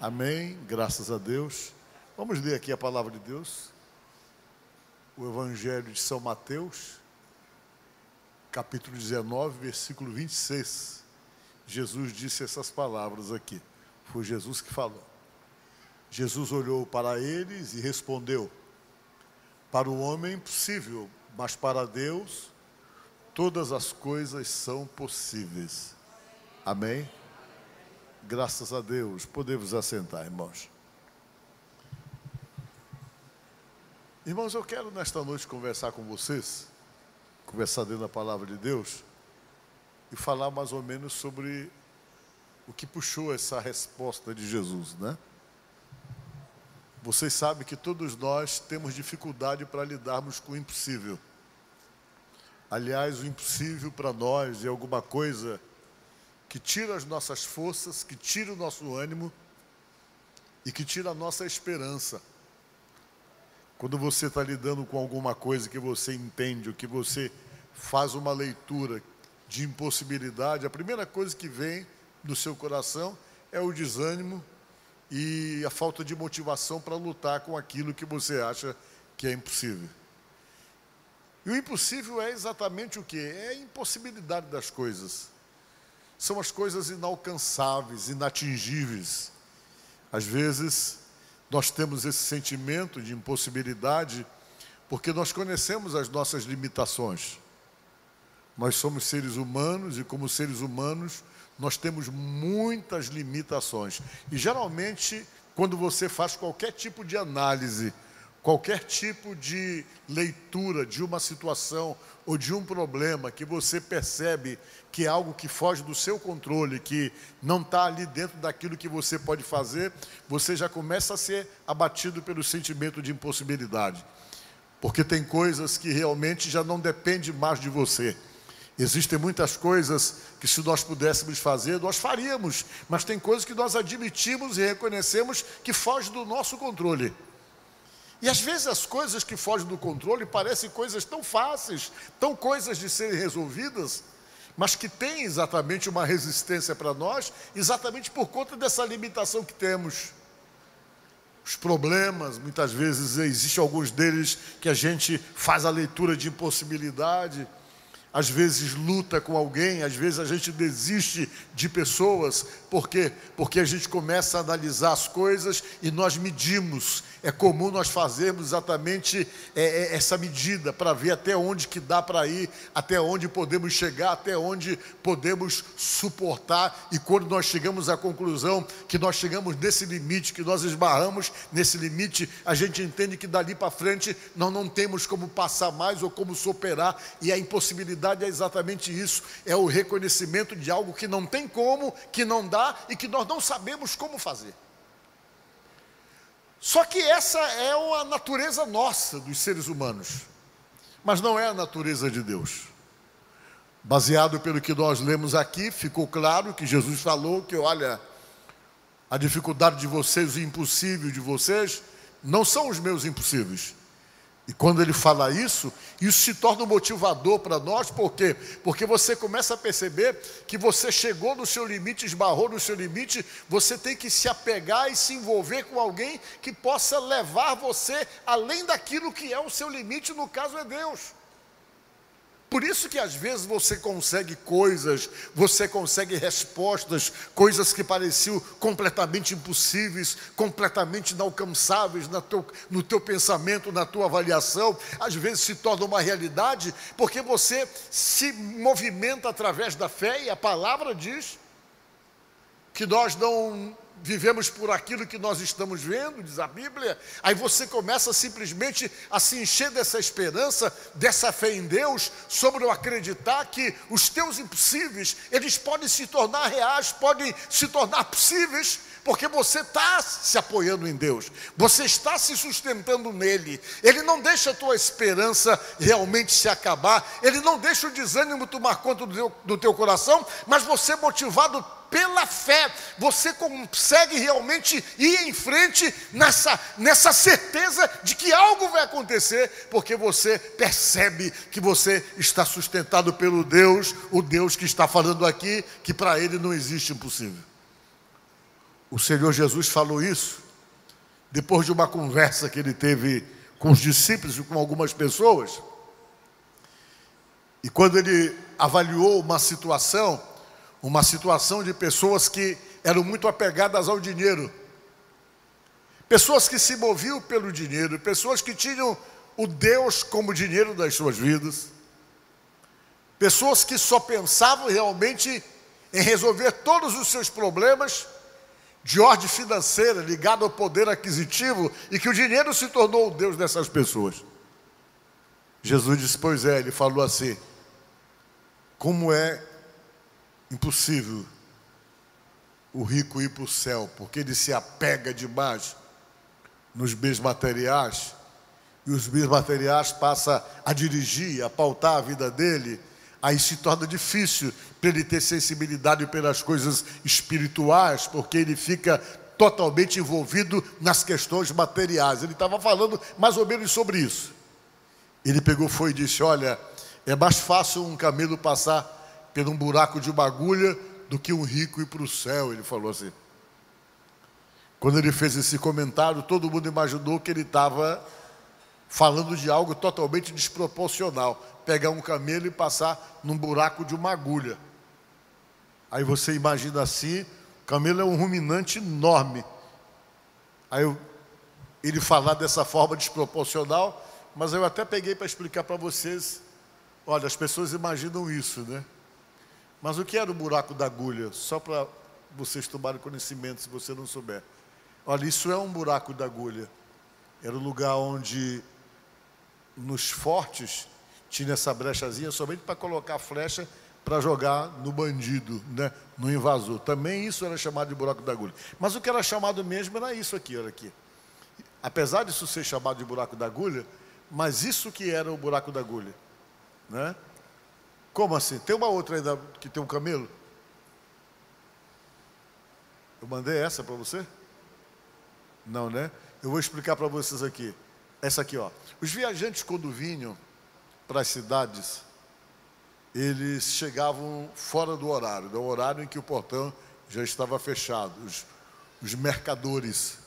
Amém, graças a Deus. Vamos ler aqui a palavra de Deus. O Evangelho de São Mateus, capítulo 19, versículo 26. Jesus disse essas palavras aqui. Foi Jesus que falou. Jesus olhou para eles e respondeu: para o homem é impossível, mas para Deus todas as coisas são possíveis. Amém? Graças a Deus. Podemos assentar, irmãos. Irmãos, eu quero nesta noite conversar com vocês, conversar dentro da palavra de Deus e falar mais ou menos sobre o que puxou essa resposta de Jesus, né? Vocês sabem que todos nós temos dificuldade para lidarmos com o impossível. Aliás, o impossível para nós é alguma coisa que tira as nossas forças, que tira o nosso ânimo e que tira a nossa esperança. Quando você está lidando com alguma coisa que você entende, ou que você faz uma leitura de impossibilidade, a primeira coisa que vem do seu coração é o desânimo e a falta de motivação para lutar com aquilo que você acha que é impossível. E o impossível é exatamente o quê? É a impossibilidade das coisas. São as coisas inalcançáveis, inatingíveis. Às vezes, nós temos esse sentimento de impossibilidade porque nós conhecemos as nossas limitações. Nós somos seres humanos e, como seres humanos, nós temos muitas limitações. E, geralmente, quando você faz qualquer tipo de análise, qualquer tipo de leitura de uma situação ou de um problema que você percebe que é algo que foge do seu controle, que não está ali dentro daquilo que você pode fazer, você já começa a ser abatido pelo sentimento de impossibilidade. Porque tem coisas que realmente já não dependem mais de você. Existem muitas coisas que, se nós pudéssemos fazer, nós faríamos, mas tem coisas que nós admitimos e reconhecemos que fogem do nosso controle. E às vezes as coisas que fogem do controle parecem coisas tão fáceis, tão coisas de serem resolvidas, mas que têm exatamente uma resistência para nós, exatamente por conta dessa limitação que temos. Os problemas, muitas vezes, existem alguns deles que a gente faz a leitura de impossibilidade, às vezes luta com alguém, às vezes a gente desiste de pessoas. Por quê? Porque a gente começa a analisar as coisas e nós medimos. É comum nós fazermos exatamente essa medida para ver até onde que dá para ir, até onde podemos chegar, até onde podemos suportar. E quando nós chegamos à conclusão que nós chegamos nesse limite, que nós esbarramos nesse limite, a gente entende que dali para frente nós não temos como passar mais ou como superar. E a impossibilidade é exatamente isso, é o reconhecimento de algo que não tem como, que não dá e que nós não sabemos como fazer. Só que essa é a natureza nossa, dos seres humanos, mas não é a natureza de Deus. Baseado pelo que nós lemos aqui, ficou claro que Jesus falou que, olha, a dificuldade de vocês, o impossível de vocês, não são os meus impossíveis. E quando ele fala isso se torna um motivador para nós. Por quê? Porque você começa a perceber que você chegou no seu limite, esbarrou no seu limite, você tem que se apegar e se envolver com alguém que possa levar você além daquilo que é o seu limite, no caso é Deus. Por isso que às vezes você consegue coisas, você consegue respostas, coisas que pareciam completamente impossíveis, completamente inalcançáveis no teu pensamento, na tua avaliação, às vezes se torna uma realidade, porque você se movimenta através da fé, e a palavra diz que nós não vivemos por aquilo que nós estamos vendo, diz a Bíblia. Aí você começa simplesmente a se encher dessa esperança, dessa fé em Deus, sobre o acreditar que os teus impossíveis, eles podem se tornar reais, podem se tornar possíveis, porque você está se apoiando em Deus, você está se sustentando nele. Ele não deixa a tua esperança realmente se acabar, ele não deixa o desânimo tomar conta do teu coração, mas você, motivado pela fé, você consegue realmente ir em frente nessa certeza de que algo vai acontecer, porque você percebe que você está sustentado pelo Deus, o Deus que está falando aqui, que para ele não existe impossível. O Senhor Jesus falou isso depois de uma conversa que ele teve com os discípulos e com algumas pessoas. E quando ele avaliou uma situação de pessoas que eram muito apegadas ao dinheiro, pessoas que se moviam pelo dinheiro, pessoas que tinham o Deus como dinheiro das suas vidas, pessoas que só pensavam realmente em resolver todos os seus problemas de ordem financeira, ligado ao poder aquisitivo, e que o dinheiro se tornou o Deus dessas pessoas. Jesus disse, pois é, ele falou assim, como é impossível o rico ir para o céu, porque ele se apega demais nos bens materiais, e os bens materiais passam a dirigir, a pautar a vida dele, aí se torna difícil para ele ter sensibilidade pelas coisas espirituais, porque ele fica totalmente envolvido nas questões materiais. Ele estava falando mais ou menos sobre isso. Ele pegou, foi e disse, olha, é mais fácil um camelo passar por um buraco de uma agulha do que um rico ir para o céu, ele falou assim. Quando ele fez esse comentário, todo mundo imaginou que ele estava falando de algo totalmente desproporcional, pegar um camelo e passar num buraco de uma agulha. Aí você imagina assim, o camelo é um ruminante enorme. Aí ele falar dessa forma desproporcional, mas eu até peguei para explicar para vocês, olha, as pessoas imaginam isso, né? Mas o que era o buraco da agulha? Só para vocês tomarem conhecimento, se você não souber. Olha, isso é um buraco da agulha. Era o lugar onde, nos fortes, tinha essa brechazinha somente para colocar a flecha para jogar no bandido, né? No invasor. Também isso era chamado de buraco da agulha. Mas o que era chamado mesmo era isso aqui, olha aqui. Apesar disso ser chamado de buraco da agulha, mas isso que era o buraco da agulha, né? Como assim? Tem uma outra ainda que tem um camelo? Eu mandei essa para você? Não, né? Eu vou explicar para vocês aqui. Essa aqui, ó. Os viajantes, quando vinham para as cidades, eles chegavam fora do horário em que o portão já estava fechado, os mercadores.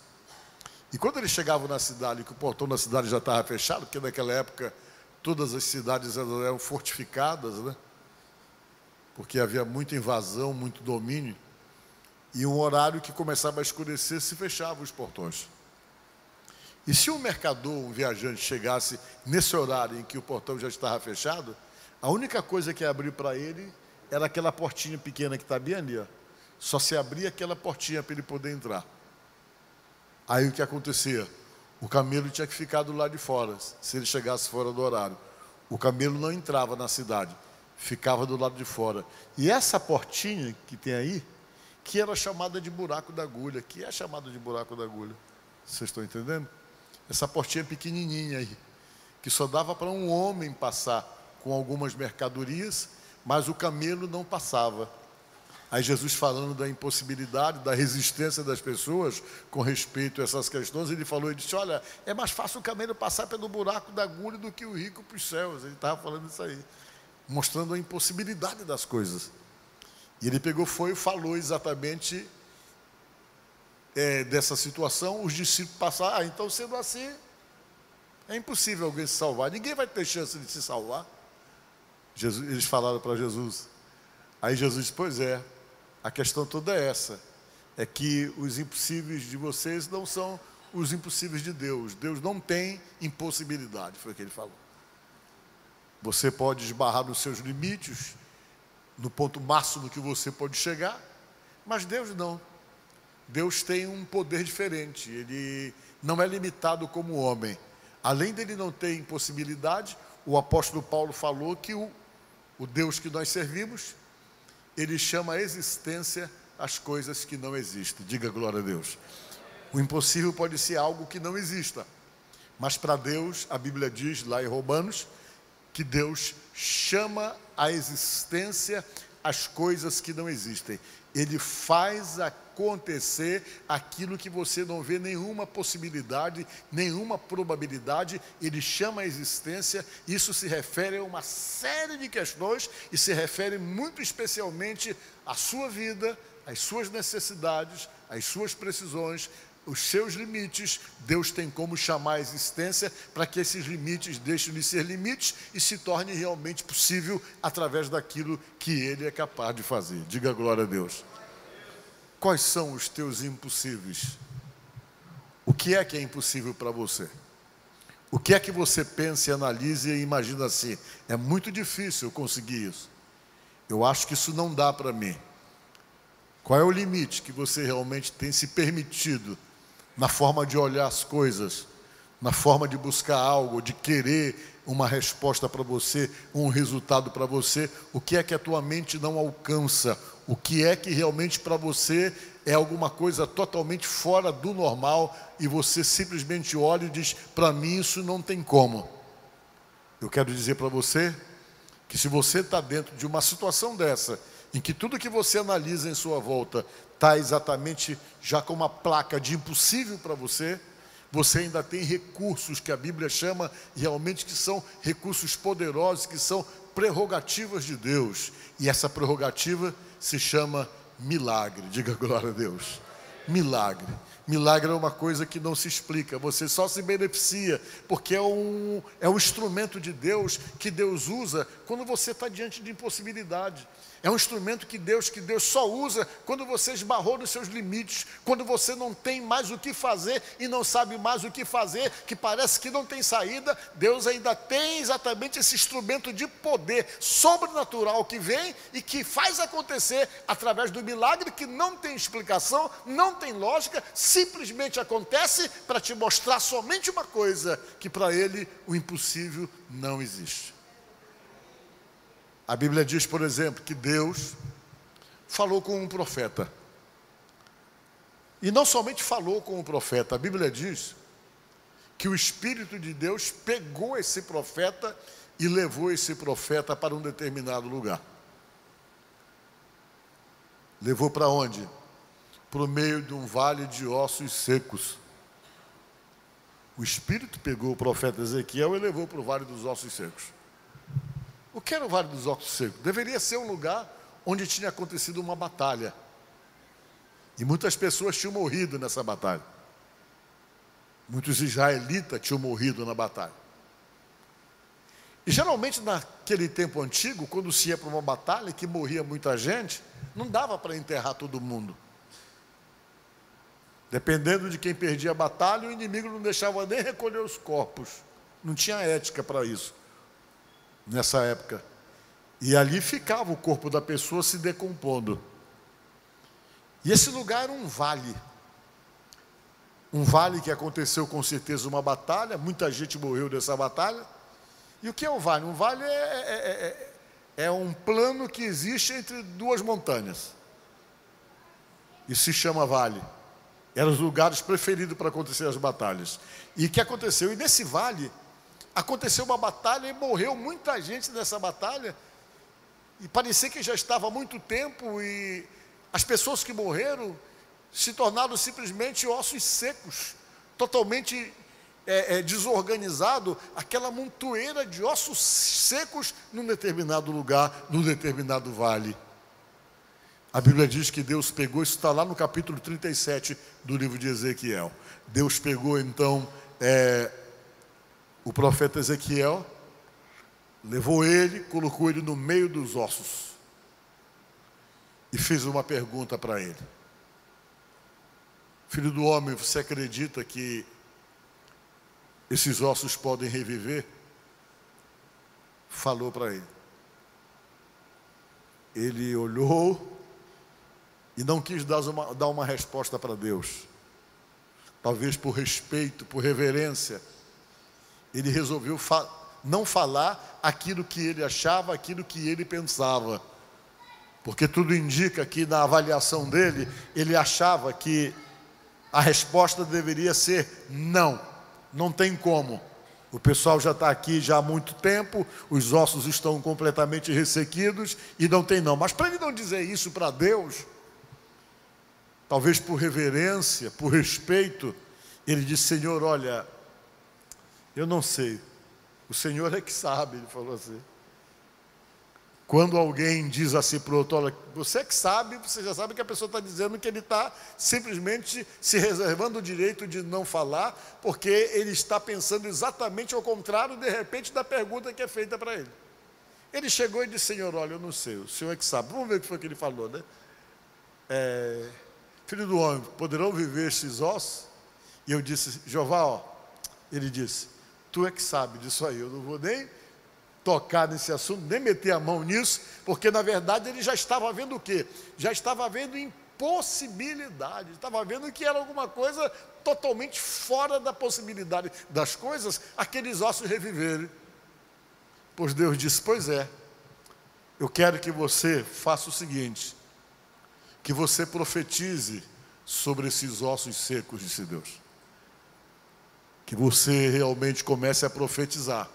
E quando eles chegavam na cidade, que o portão da cidade já estava fechado, porque naquela época todas as cidades eram fortificadas, né? Porque havia muita invasão, muito domínio, e um horário que começava a escurecer, se fechavam os portões. E se um mercador, um viajante, chegasse nesse horário em que o portão já estava fechado, a única coisa que ia abrir para ele era aquela portinha pequena que está bem ali, ó. Só se abria aquela portinha para ele poder entrar. Aí o que acontecia? O camelo tinha que ficar do lado de fora, se ele chegasse fora do horário. O camelo não entrava na cidade, ficava do lado de fora. E essa portinha que tem aí, que era chamada de buraco da agulha, que é chamada de buraco da agulha. Vocês estão entendendo? Essa portinha pequenininha aí, que só dava para um homem passar com algumas mercadorias, mas o camelo não passava. Aí Jesus, falando da impossibilidade, da resistência das pessoas com respeito a essas questões, ele falou, ele disse, olha, é mais fácil o camelo passar pelo buraco da agulha do que o rico para os céus. Ele estava falando isso aí, mostrando a impossibilidade das coisas. E ele pegou, foi e falou exatamente dessa situação. Os discípulos passaram, então sendo assim, é impossível alguém se salvar, ninguém vai ter chance de se salvar. Eles falaram para Jesus. Aí Jesus disse, pois é, a questão toda é essa, é que os impossíveis de vocês não são os impossíveis de Deus. Deus não tem impossibilidade, foi o que ele falou. Você pode esbarrar nos seus limites, no ponto máximo que você pode chegar, mas Deus não. Deus tem um poder diferente, ele não é limitado como o homem. Além dele não ter impossibilidade, o apóstolo Paulo falou que o Deus que nós servimos, ele chama a existência as coisas que não existem. Diga glória a Deus. O impossível pode ser algo que não exista, mas para Deus, a Bíblia diz lá em Romanos, que Deus chama a existência as coisas que não existem. Ele faz acontecer aquilo que você não vê nenhuma possibilidade, nenhuma probabilidade, ele chama a existência. Isso se refere a uma série de questões e se refere muito especialmente à sua vida, às suas necessidades, as suas precisões, os seus limites, Deus tem como chamar a existência para que esses limites deixem de ser limites e se torne realmente possível através daquilo que Ele é capaz de fazer. Diga glória a Deus. Quais são os teus impossíveis? O que é impossível para você? O que é que você pensa e analisa e imagina assim? É muito difícil eu conseguir isso. Eu acho que isso não dá para mim. Qual é o limite que você realmente tem se permitido na forma de olhar as coisas, na forma de buscar algo, de querer uma resposta para você, um resultado para você? O que é que a tua mente não alcança? O que é que realmente para você é alguma coisa totalmente fora do normal e você simplesmente olha e diz, para mim isso não tem como? Eu quero dizer para você que se você está dentro de uma situação dessa, em que tudo que você analisa em sua volta está exatamente já com uma placa de impossível para você, você ainda tem recursos que a Bíblia chama realmente que são recursos poderosos, que são prerrogativas de Deus. E essa prerrogativa se chama milagre. Diga glória a Deus. Milagre. Milagre é uma coisa que não se explica, você só se beneficia, porque é um instrumento de Deus, que Deus usa quando você está diante de impossibilidade. É um instrumento que Deus só usa quando você esbarrou nos seus limites, quando você não tem mais o que fazer e não sabe mais o que fazer, que parece que não tem saída. Deus ainda tem exatamente esse instrumento de poder sobrenatural que vem e que faz acontecer através do milagre, que não tem explicação, não tem lógica, simplesmente acontece para te mostrar somente uma coisa, que para Ele o impossível não existe. A Bíblia diz, por exemplo, que Deus falou com um profeta. E não somente falou com o profeta, a Bíblia diz que o Espírito de Deus pegou esse profeta e levou esse profeta para um determinado lugar. Levou para onde? Para o meio de um vale de ossos secos. O Espírito pegou o profeta Ezequiel e levou para o vale dos ossos secos. O que era o Vale dos Ossos Secos? Deveria ser um lugar onde tinha acontecido uma batalha. E muitas pessoas tinham morrido nessa batalha. Muitos israelitas tinham morrido na batalha. E geralmente naquele tempo antigo, quando se ia para uma batalha que morria muita gente, não dava para enterrar todo mundo. Dependendo de quem perdia a batalha, o inimigo não deixava nem recolher os corpos. Não tinha ética para isso nessa época. E ali ficava o corpo da pessoa se decompondo. E esse lugar era um vale. Um vale que aconteceu com certeza uma batalha, muita gente morreu nessa batalha. E o que é um vale? Um vale é um plano que existe entre duas montanhas. E se chama vale. Eram os lugares preferidos para acontecer as batalhas. E o que aconteceu? E nesse vale aconteceu uma batalha e morreu muita gente nessa batalha. E parecia que já estava há muito tempo e as pessoas que morreram se tornaram simplesmente ossos secos, totalmente desorganizado, aquela montoeira de ossos secos num determinado lugar, num determinado vale. A Bíblia diz que Deus pegou, isso está lá no capítulo 37 do livro de Ezequiel. Deus pegou então o profeta Ezequiel, levou ele, colocou ele no meio dos ossos e fez uma pergunta para ele: filho do homem, você acredita que esses ossos podem reviver? Falou para ele. Ele olhou e não quis dar uma resposta para Deus. Talvez por respeito, por reverência, ele resolveu não falar aquilo que ele achava, aquilo que ele pensava. Porque tudo indica que na avaliação dele, ele achava que a resposta deveria ser não, não tem como. O pessoal já está aqui já há muito tempo, os ossos estão completamente ressequidos e não tem não. Mas para ele não dizer isso para Deus, talvez por reverência, por respeito, ele disse: Senhor, olha, eu não sei, o Senhor é que sabe. Ele falou assim. Quando alguém diz assim para o outro, olha, você que sabe, você já sabe que a pessoa está dizendo que ele está simplesmente se reservando o direito de não falar, porque ele está pensando exatamente ao contrário, de repente, da pergunta que é feita para ele. Ele chegou e disse, Senhor, olha, eu não sei, o Senhor é que sabe. Vamos ver o que foi que ele falou, né? Filho do homem, poderão viver esses ossos? E eu disse, Jeová, ó, ele disse, tu é que sabe disso aí, eu não vou nem tocar nesse assunto, nem meter a mão nisso, porque na verdade ele já estava vendo o quê? Já estava vendo impossibilidade, estava vendo que era alguma coisa totalmente fora da possibilidade das coisas, aqueles ossos reviverem. Pois Deus disse, pois é, eu quero que você faça o seguinte, que você profetize sobre esses ossos secos, disse Deus. Que você realmente comece a profetizar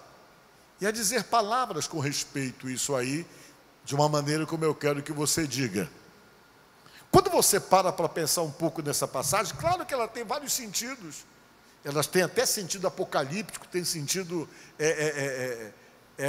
e a dizer palavras com respeito a isso aí, de uma maneira como eu quero que você diga. Quando você para pensar um pouco nessa passagem, claro que ela tem vários sentidos. Elas têm até sentido apocalíptico, tem sentido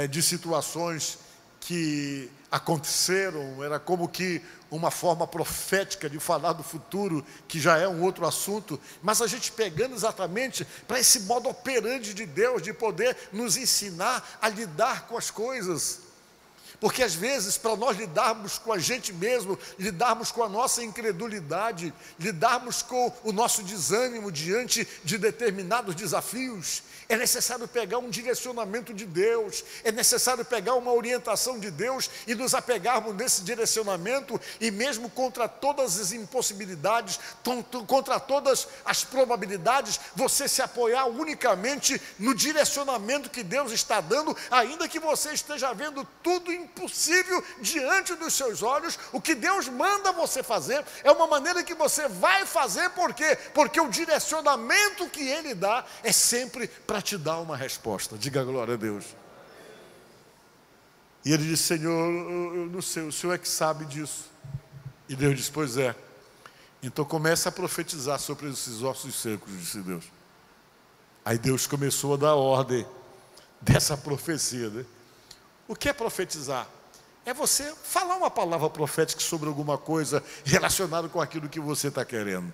de situações que aconteceram, era como que uma forma profética de falar do futuro, que já é um outro assunto, mas a gente pegando exatamente para esse modo operante de Deus, de poder nos ensinar a lidar com as coisas. Porque às vezes, para nós lidarmos com a gente mesmo, lidarmos com a nossa incredulidade, lidarmos com o nosso desânimo diante de determinados desafios, é necessário pegar um direcionamento de Deus, é necessário pegar uma orientação de Deus e nos apegarmos nesse direcionamento, e mesmo contra todas as impossibilidades, contra todas as probabilidades, você se apoiar unicamente no direcionamento que Deus está dando, ainda que você esteja vendo tudo impossível diante dos seus olhos. O que Deus manda você fazer é uma maneira que você vai fazer, por quê? Porque o direcionamento que Ele dá é sempre para te dar uma resposta. Diga glória a Deus. E ele disse, Senhor, eu não sei, o Senhor é que sabe disso. E Deus disse, pois é, então comece a profetizar sobre esses ossos secos, disse Deus. Aí Deus começou a dar ordem dessa profecia, né? O que é profetizar? É você falar uma palavra profética sobre alguma coisa relacionada com aquilo que você está querendo.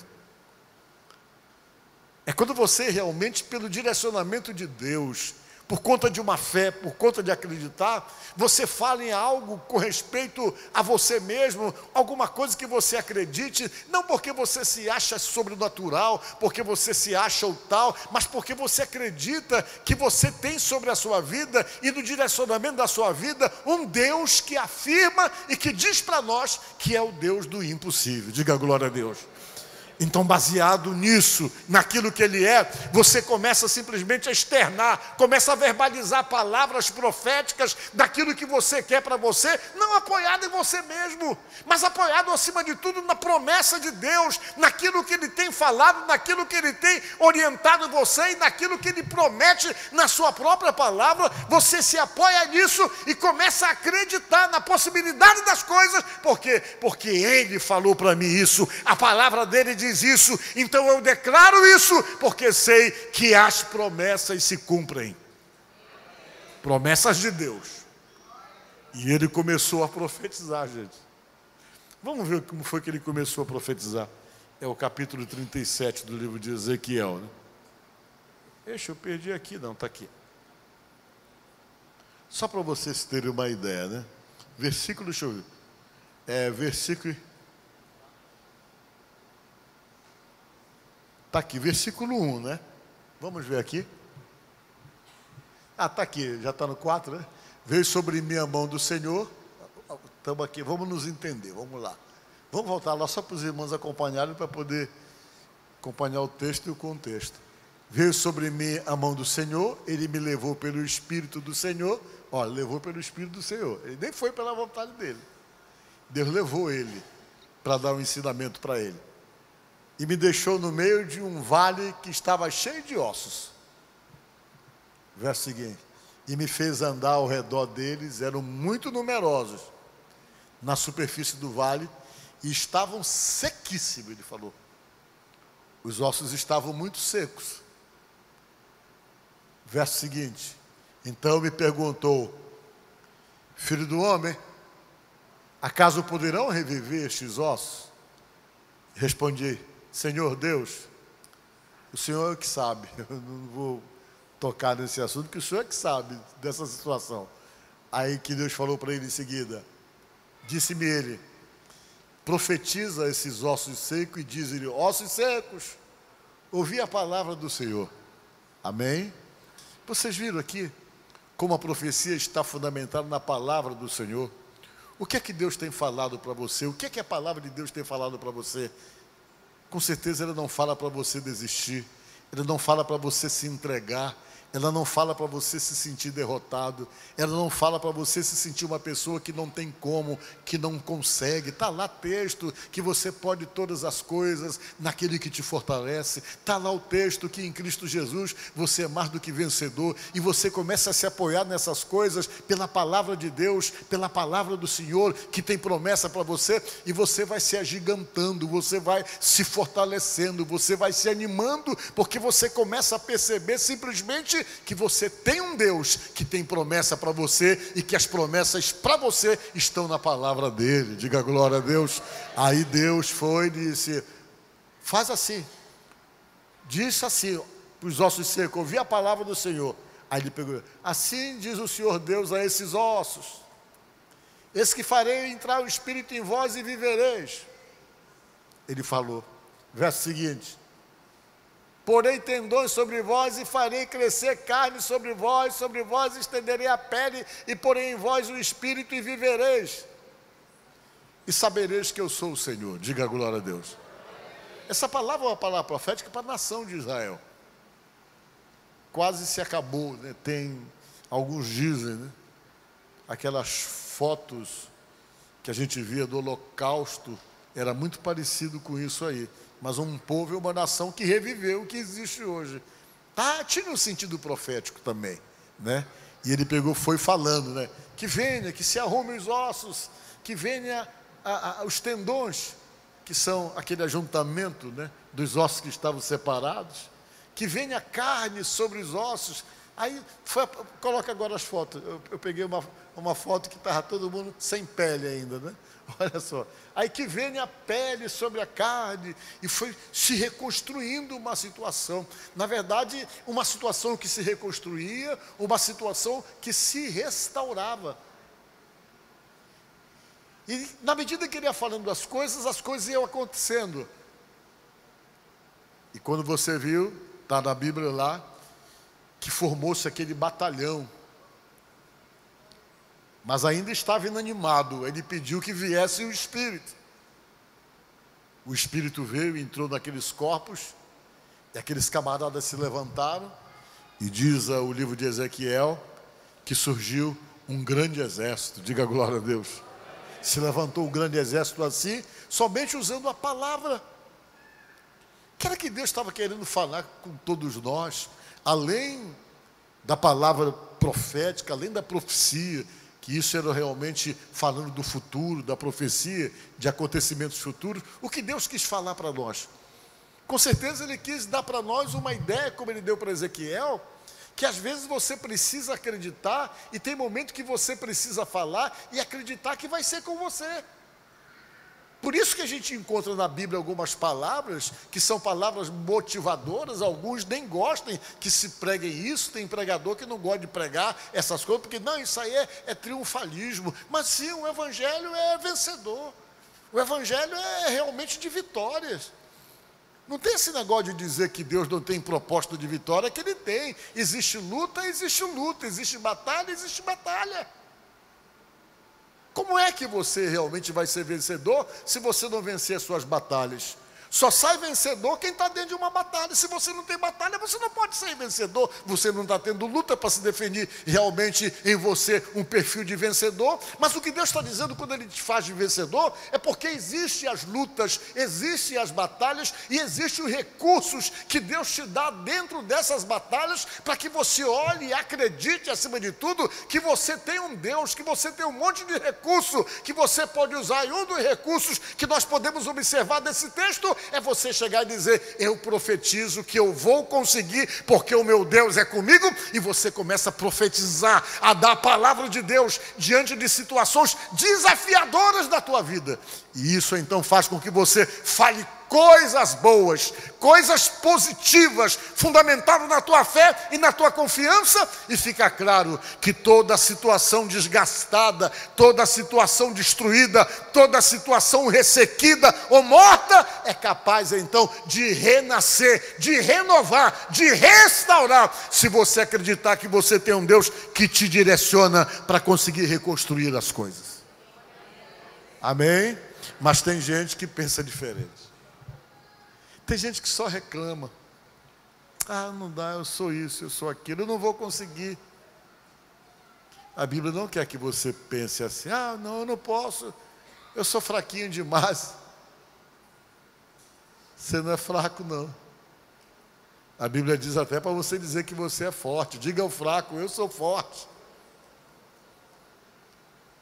É quando você realmente, pelo direcionamento de Deus, por conta de uma fé, por conta de acreditar, você fala em algo com respeito a você mesmo, alguma coisa que você acredite, não porque você se acha sobrenatural, porque você se acha o tal, mas porque você acredita que você tem sobre a sua vida e no direcionamento da sua vida um Deus que afirma e que diz para nós que é o Deus do impossível. Diga glória a Deus. Então, baseado nisso, naquilo que Ele é, você começa simplesmente a externar, começa a verbalizar palavras proféticas daquilo que você quer para você, não apoiado em você mesmo, mas apoiado acima de tudo na promessa de Deus, naquilo que Ele tem falado, naquilo que Ele tem orientado você e naquilo que Ele promete na sua própria palavra. Você se apoia nisso e começa a acreditar na possibilidade das coisas. Por quê? Porque Ele falou para mim isso, a palavra dEle diz isso, então eu declaro isso, porque sei que as promessas se cumprem. Promessas de Deus. E ele começou a profetizar, gente. Vamos ver como foi que ele começou a profetizar. É o capítulo 37 do livro de Ezequiel, né? Deixa eu perdi aqui, não, está aqui. Só para vocês terem uma ideia, né? Versículo, deixa eu ver. Versículo... Está aqui, versículo 1, né? Vamos ver aqui. Está aqui, já está no 4, né? Veio sobre mim a mão do Senhor. Estamos aqui, vamos nos entender, vamos lá. Vamos voltar lá só para os irmãos acompanharem, para poder acompanhar o texto e o contexto. Veio sobre mim a mão do Senhor, Ele me levou pelo Espírito do Senhor. Olha, levou pelo Espírito do Senhor. Ele nem foi pela vontade dele. Deus levou ele para dar um ensinamento para ele. E me deixou no meio de um vale que estava cheio de ossos. Verso seguinte. E me fez andar ao redor deles, eram muito numerosos, na superfície do vale, e estavam sequíssimos, ele falou. Os ossos estavam muito secos. Verso seguinte. Então me perguntou, filho do homem, acaso poderão reviver estes ossos? Respondi: Senhor Deus, o Senhor é que sabe. Eu não vou tocar nesse assunto, porque o Senhor é que sabe dessa situação. Aí que Deus falou para ele em seguida, disse-me ele: profetiza esses ossos secos e diz-lhe: ossos secos, ouvi a palavra do Senhor. Amém? Vocês viram aqui como a profecia está fundamentada na palavra do Senhor? O que é que Deus tem falado para você? O que é que a palavra de Deus tem falado para você? Com certeza ela não fala para você desistir, ela não fala para você se entregar, ela não fala para você se sentir derrotado, ela não fala para você se sentir uma pessoa que não tem como, que não consegue. Está lá texto que você pode todas as coisas naquele que te fortalece. Está lá o texto que em Cristo Jesus você é mais do que vencedor, e você começa a se apoiar nessas coisas pela palavra de Deus, pela palavra do Senhor, que tem promessa para você, e você vai se agigantando, você vai se fortalecendo, você vai se animando, porque você começa a perceber simplesmente que você tem um Deus que tem promessa para você, e que as promessas para você estão na palavra dele. Diga glória a Deus. Aí Deus foi e disse: faz assim, disse assim para os ossos secos, ouvi a palavra do Senhor. Aí ele pegou: assim diz o Senhor Deus a esses ossos, esse que farei entrar o Espírito em vós e vivereis. Ele falou, verso seguinte: porei tendões sobre vós e farei crescer carne sobre vós estenderei a pele e porei em vós o Espírito e vivereis. E sabereis que eu sou o Senhor. Diga glória a Deus. Essa palavra é uma palavra profética para a nação de Israel. Quase se acabou, né? Tem, alguns dizem, né? Aquelas fotos que a gente via do Holocausto, era muito parecido com isso aí. Mas um povo e uma nação que reviveu o que existe hoje. Tinha um sentido profético também, né? E ele pegou, foi falando, né? Que venha, que se arrume os ossos, que venha os tendões, que são aquele ajuntamento, né, dos ossos que estavam separados, que venha a carne sobre os ossos. Aí, coloca agora as fotos. Eu peguei uma foto que estava todo mundo sem pele ainda, né? Olha só. Aí que venha a pele sobre a carne, e foi se reconstruindo uma situação. Na verdade, uma situação que se reconstruía, uma situação que se restaurava. E na medida que ele ia falando as coisas iam acontecendo. E quando você viu, está na Bíblia lá, que formou-se aquele batalhão. Mas ainda estava inanimado. Ele pediu que viesse o Espírito. O Espírito veio e entrou naqueles corpos, e aqueles camaradas se levantaram, e diz o livro de Ezequiel que surgiu um grande exército. Diga glória a Deus. Se levantou um grande exército assim, somente usando a palavra. Que era que Deus estava querendo falar com todos nós, além da palavra profética, além da profecia, que isso era realmente falando do futuro, da profecia, de acontecimentos futuros. O que Deus quis falar para nós? Com certeza Ele quis dar para nós uma ideia, como Ele deu para Ezequiel, que às vezes você precisa acreditar, e tem momento que você precisa falar e acreditar que vai ser com você. Por isso que a gente encontra na Bíblia algumas palavras que são palavras motivadoras. Alguns nem gostam que se preguem isso. Tem pregador que não gosta de pregar essas coisas, porque não, isso aí é triunfalismo. Mas sim, o Evangelho é vencedor. O Evangelho é realmente de vitórias. Não tem esse negócio de dizer que Deus não tem proposta de vitória, que Ele tem. Existe luta, existe batalha, existe batalha. Como é que você realmente vai ser vencedor se você não vencer as suas batalhas? Só sai vencedor quem está dentro de uma batalha. Se você não tem batalha, você não pode ser vencedor. Você não está tendo luta para se definir realmente em você um perfil de vencedor. Mas o que Deus está dizendo quando Ele te faz de vencedor é porque existem as lutas, existem as batalhas e existem os recursos que Deus te dá dentro dessas batalhas, para que você olhe e acredite, acima de tudo, que você tem um Deus, que você tem um monte de recurso que você pode usar. E um dos recursos que nós podemos observar desse texto é você chegar e dizer: eu profetizo que eu vou conseguir, porque o meu Deus é comigo. E você começa a profetizar, a dar a palavra de Deus diante de situações desafiadoras da tua vida. E isso então faz com que você fale coisas boas, coisas positivas, fundamentado na tua fé e na tua confiança, e fica claro que toda situação desgastada, toda situação destruída, toda situação ressequida ou morta, é capaz então de renascer, de renovar, de restaurar, se você acreditar que você tem um Deus que te direciona para conseguir reconstruir as coisas. Amém? Mas tem gente que pensa diferente. Tem gente que só reclama. Ah, não dá, eu sou isso, eu sou aquilo, eu não vou conseguir. A Bíblia não quer que você pense assim: ah, não, eu não posso, eu sou fraquinho demais. Você não é fraco, não. A Bíblia diz até para você dizer que você é forte. Diga ao fraco: eu sou forte.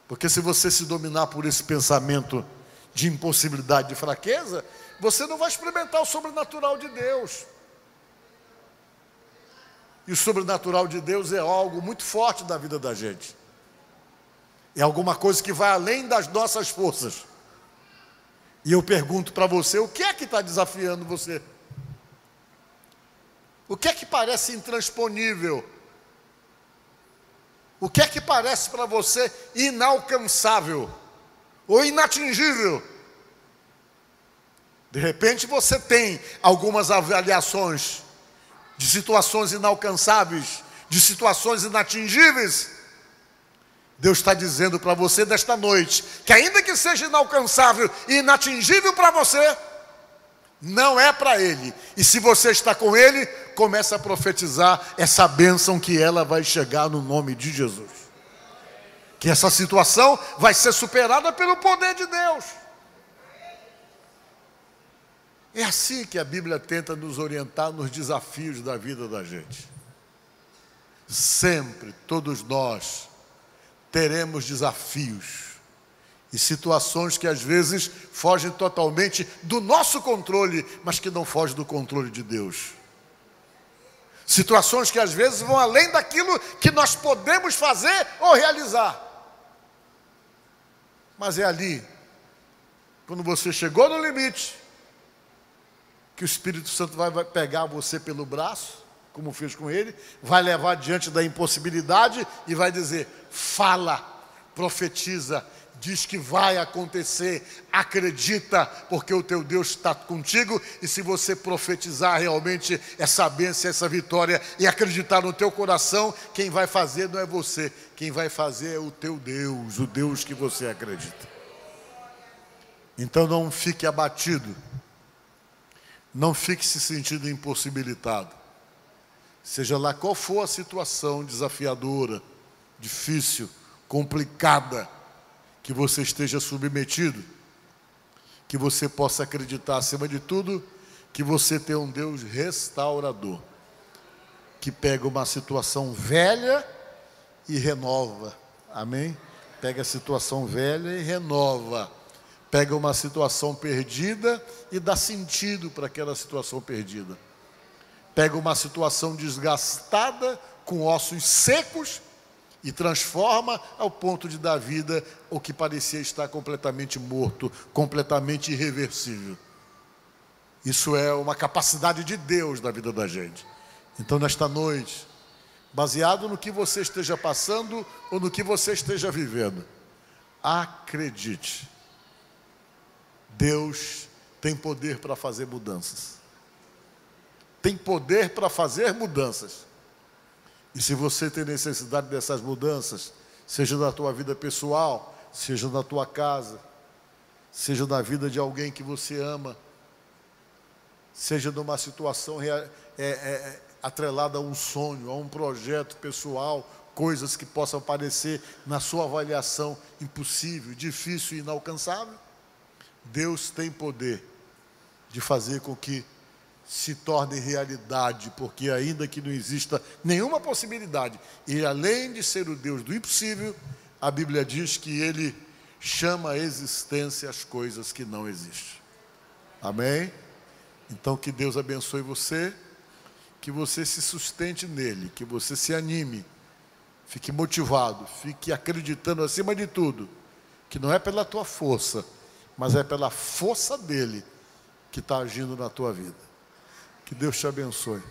Porque se você se dominar por esse pensamento de impossibilidade, de fraqueza, você não vai experimentar o sobrenatural de Deus. E o sobrenatural de Deus é algo muito forte da vida da gente. É alguma coisa que vai além das nossas forças. E eu pergunto para você: o que é que está desafiando você? O que é que parece intransponível? O que é que parece para você inalcançável ou inatingível? De repente você tem algumas avaliações de situações inalcançáveis, de situações inatingíveis. Deus está dizendo para você nesta noite que, ainda que seja inalcançável e inatingível para você, não é para Ele. E se você está com Ele, começa a profetizar essa bênção, que ela vai chegar no nome de Jesus. Que essa situação vai ser superada pelo poder de Deus. É assim que a Bíblia tenta nos orientar nos desafios da vida da gente. Sempre, todos nós, teremos desafios e situações que às vezes fogem totalmente do nosso controle, mas que não fogem do controle de Deus. Situações que às vezes vão além daquilo que nós podemos fazer ou realizar. Mas é ali, quando você chegou no limite, que o Espírito Santo vai pegar você pelo braço, como fez com ele, vai levar diante da impossibilidade e vai dizer: fala, profetiza, diz que vai acontecer, acredita, porque o teu Deus está contigo. E se você profetizar realmente essa bênção, essa vitória, e acreditar no teu coração, quem vai fazer não é você, quem vai fazer é o teu Deus, o Deus que você acredita. Então não fique abatido, não fique se sentindo impossibilitado. Seja lá qual for a situação desafiadora, difícil, complicada, que você esteja submetido, que você possa acreditar, acima de tudo, que você tem um Deus restaurador, que pega uma situação velha e renova. Amém? Pega a situação velha e renova. Pega uma situação perdida e dá sentido para aquela situação perdida. Pega uma situação desgastada, com ossos secos, e transforma ao ponto de dar vida o que parecia estar completamente morto, completamente irreversível. Isso é uma capacidade de Deus na vida da gente. Então, nesta noite, baseado no que você esteja passando ou no que você esteja vivendo, acredite. Deus tem poder para fazer mudanças. Tem poder para fazer mudanças. E se você tem necessidade dessas mudanças, seja na tua vida pessoal, seja na tua casa, seja na vida de alguém que você ama, seja numa situação atrelada a um sonho, a um projeto pessoal, coisas que possam parecer na sua avaliação impossível, difícil e inalcançável, Deus tem poder de fazer com que se torne realidade, porque ainda que não exista nenhuma possibilidade, e além de ser o Deus do impossível, a Bíblia diz que Ele chama a existência as coisas que não existem. Amém? Então, que Deus abençoe você, que você se sustente nele, que você se anime, fique motivado, fique acreditando acima de tudo, que não é pela tua força, mas é pela força dele que está agindo na tua vida. Que Deus te abençoe.